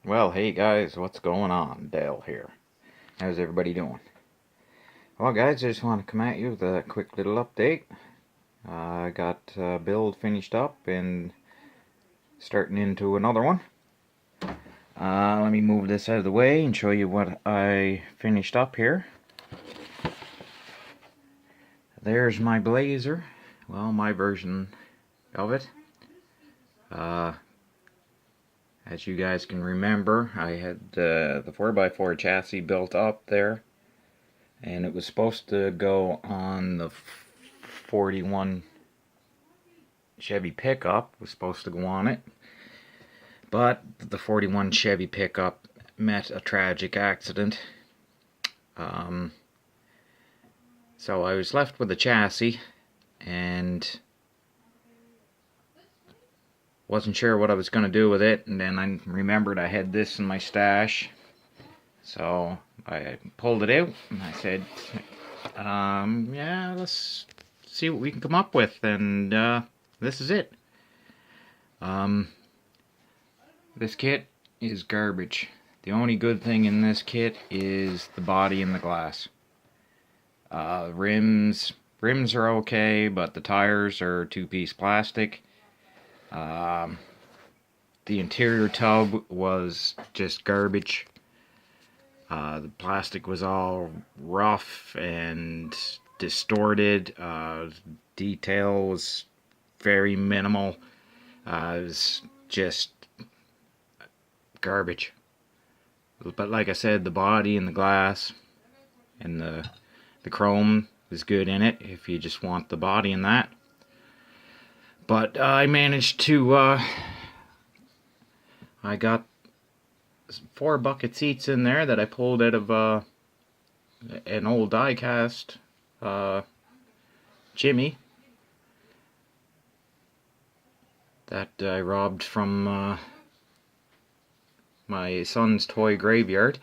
Well, hey guys, what's going on? Dale here. How's everybody doing? Well, guys, I just want to come at you with a quick little update. I got build finished up and starting into another one. Let me move this out of the way and show you what I finished up here. There's my Blazer. Well, my version of it. As you guys can remember, I had the 4x4 chassis built up there, and it was supposed to go on the 41 Chevy pickup, was supposed to go on it, but the 41 Chevy pickup met a tragic accident. So I was left with a chassis and wasn't sure what I was going to do with it, and then I remembered I had this in my stash, so I pulled it out and I said, yeah, let's see what we can come up with, and this is it. This kit is garbage. The only good thing in this kit is the body and the glass. Rims are okay, but the tires are two-piece plastic. The interior tub was just garbage. The plastic was all rough and distorted. Detail was very minimal. It was just garbage. But like I said, the body and the glass and the chrome is good in it if you just want the body and that. But I managed to I got 4 bucket seats in there that I pulled out of an old die-cast Jimmy that I robbed from my son's toy graveyard.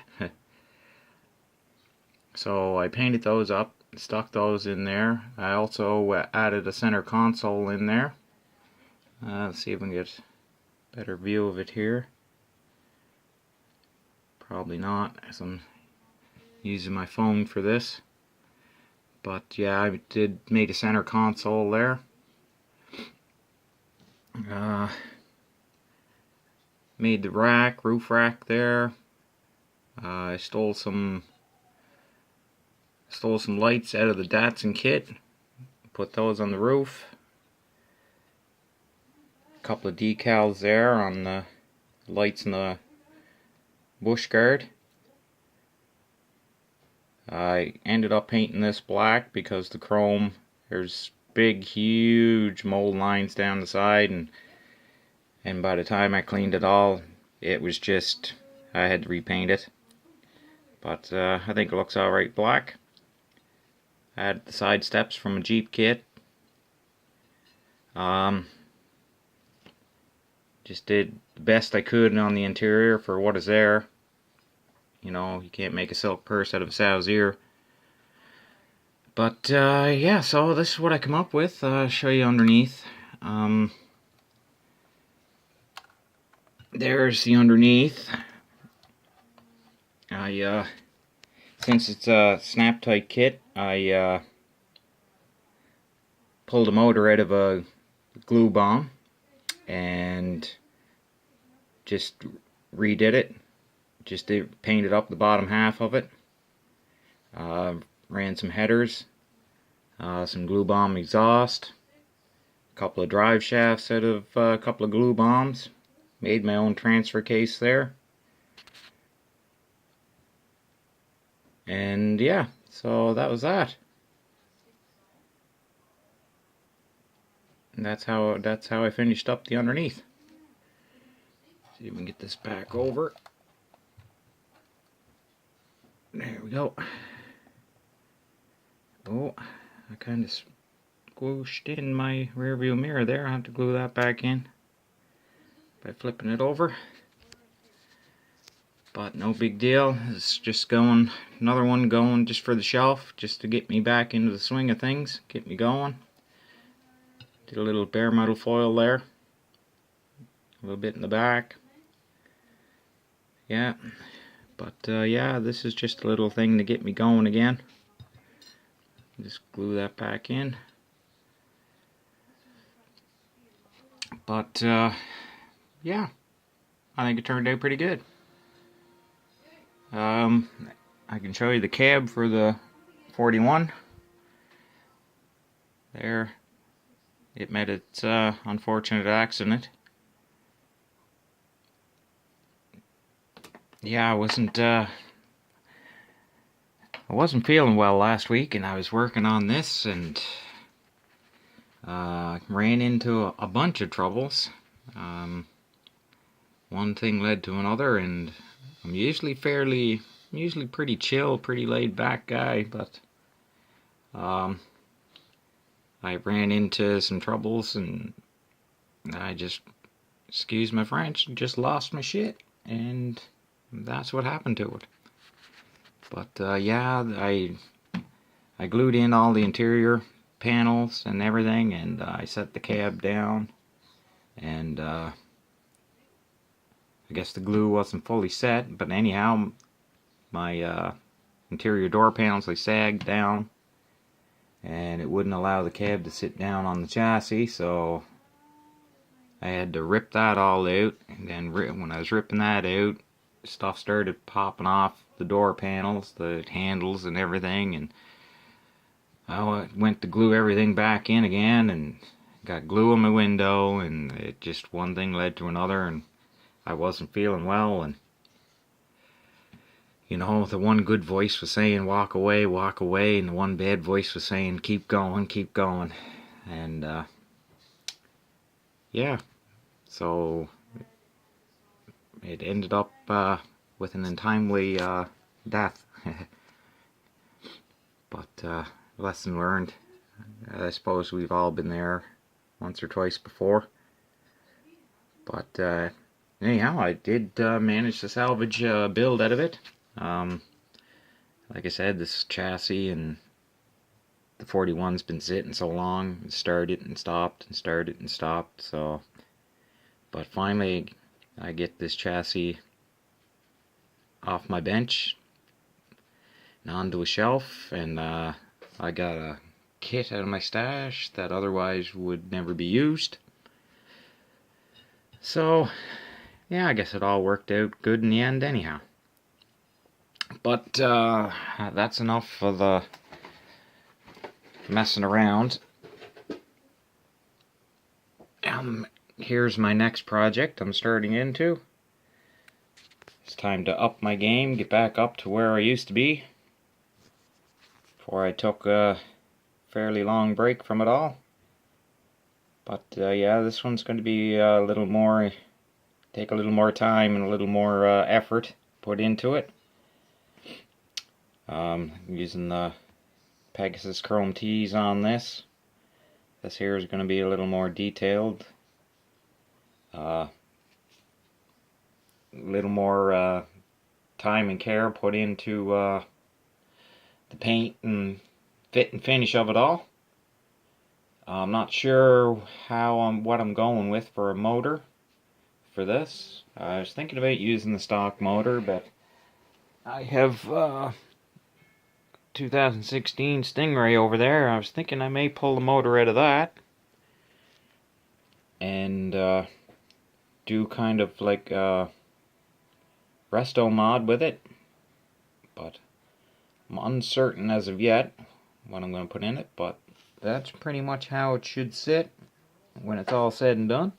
So I painted those up, stuck those in there. I also added a center console in there. Let's see if we can get a better view of it here. Probably not, as I'm using my phone for this. But yeah, I made a center console there. Made the roof rack there. I stole some lights out of the Datsun kit, put those on the roof. A couple of decals there on the lights in the bush guard. I ended up painting this black because the chrome, there's big huge mold lines down the side, and by the time I cleaned it all, it was just, I had to repaint it. But I think it looks alright black. I had the side steps from a Jeep kit. Just did the best I could on the interior for what is there. You know, you can't make a silk purse out of a sow's ear. But yeah, so this is what I come up with. I'll show you underneath. There's the underneath. Since it's a snap tight kit, I pulled a motor out of a glue bomb and just redid it. Just painted up the bottom half of it. Ran some headers, some glue bomb exhaust, a couple of drive shafts out of a couple of glue bombs. Made my own transfer case there. And yeah, so that was that. And that's how I finished up the underneath. See if we can get this back over. There we go. Oh, I kind of squished in my rear view mirror there. I have to glue that back in by flipping it over. But no big deal. It's just going, another one going just for the shelf, just to get me back into the swing of things, get me going. Did a little bare metal foil there, a little bit in the back. Yeah, but yeah, this is just a little thing to get me going again. Just glue that back in. But yeah, I think it turned out pretty good. I can show you the cab for the 41. There, it met its unfortunate accident. Yeah, I wasn't feeling well last week, and I was working on this, and ran into a bunch of troubles. One thing led to another, and I'm usually pretty chill, pretty laid back guy, but I ran into some troubles, and I just, excuse my French, just lost my shit, and that's what happened to it. But yeah, I glued in all the interior panels and everything, and I set the cab down, and I guess the glue wasn't fully set, but anyhow, my interior door panels, they sagged down, and it wouldn't allow the cab to sit down on the chassis, so I had to rip that all out, and then when I was ripping that out, stuff started popping off the door panels, the handles and everything, and I went to glue everything back in again, and got glue on my window, and it just, one thing led to another, and I wasn't feeling well, and you know, the one good voice was saying walk away, and the one bad voice was saying keep going, and yeah, so it ended up with an untimely death. But lesson learned. I suppose we've all been there once or twice before. But anyhow, I did manage to salvage a build out of it. Like I said, this chassis and the 41's been sitting so long. It started and stopped and started and stopped. So, but finally, I get this chassis off my bench and onto a shelf, and I got a kit out of my stash that otherwise would never be used. So, yeah, I guess it all worked out good in the end anyhow. But that's enough for the messing around. Here's my next project I'm starting into. It's time to up my game, get back up to where I used to be before I took a fairly long break from it all. But yeah, this one's going to be a little more, take a little more time and a little more effort put into it. I'm using the Pegasus Chrome Tees on this. This here is going to be a little more detailed. A little more time and care put into the paint and fit and finish of it all. I'm not sure what I'm going with for a motor for this. I was thinking about using the stock motor, but I have 2016 Stingray over there. I was thinking I may pull the motor out of that and do kind of like a resto mod with it, but I'm uncertain as of yet what I'm going to put in it, but that's pretty much how it should sit when it's all said and done.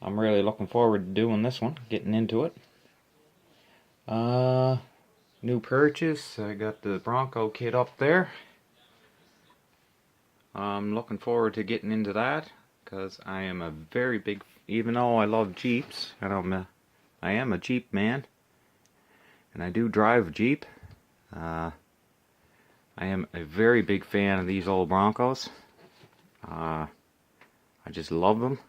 I'm really looking forward to doing this one, getting into it. New purchase, I got the Bronco kit up there. I'm looking forward to getting into that, because I am a very big, even though I love Jeeps, and I am a Jeep man, and I do drive a Jeep. I am a very big fan of these old Broncos. I just love them.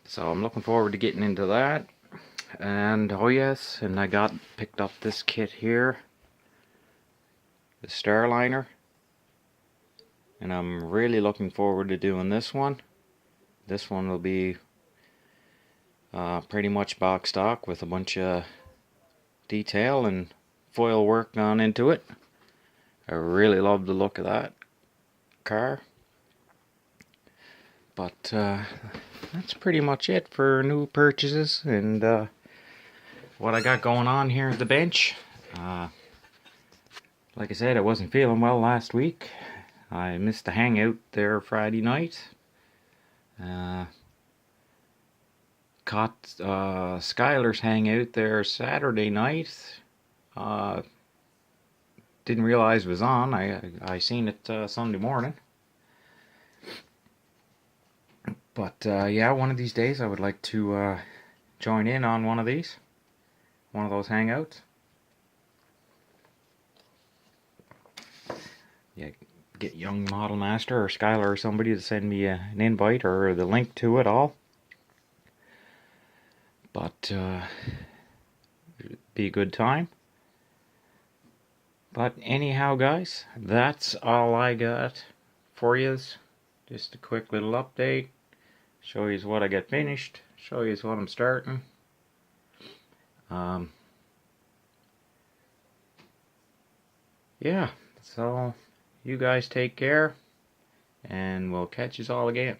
So I'm looking forward to getting into that. And oh yes, and I picked up this kit here, the Starliner, and I'm really looking forward to doing this one. This one will be Pretty much box stock with a bunch of detail and foil work gone into it. I really love the look of that car. But that's pretty much it for new purchases and what I got going on here at the bench. Like I said, I wasn't feeling well last week. I missed the hangout there Friday night. Caught Skylar's hangout there Saturday night. Didn't realize it was on. I seen it Sunday morning. But yeah, one of these days I would like to join in on one of these. One of those hangouts. Yeah, get young Model Master or Skylar or somebody to send me an invite or the link to it all. But it'd be a good time. But anyhow, guys, that's all I got for yous. Just a quick little update. Show you what I got finished. Show you what I'm starting. Yeah, so you guys take care, and we'll catch you all again.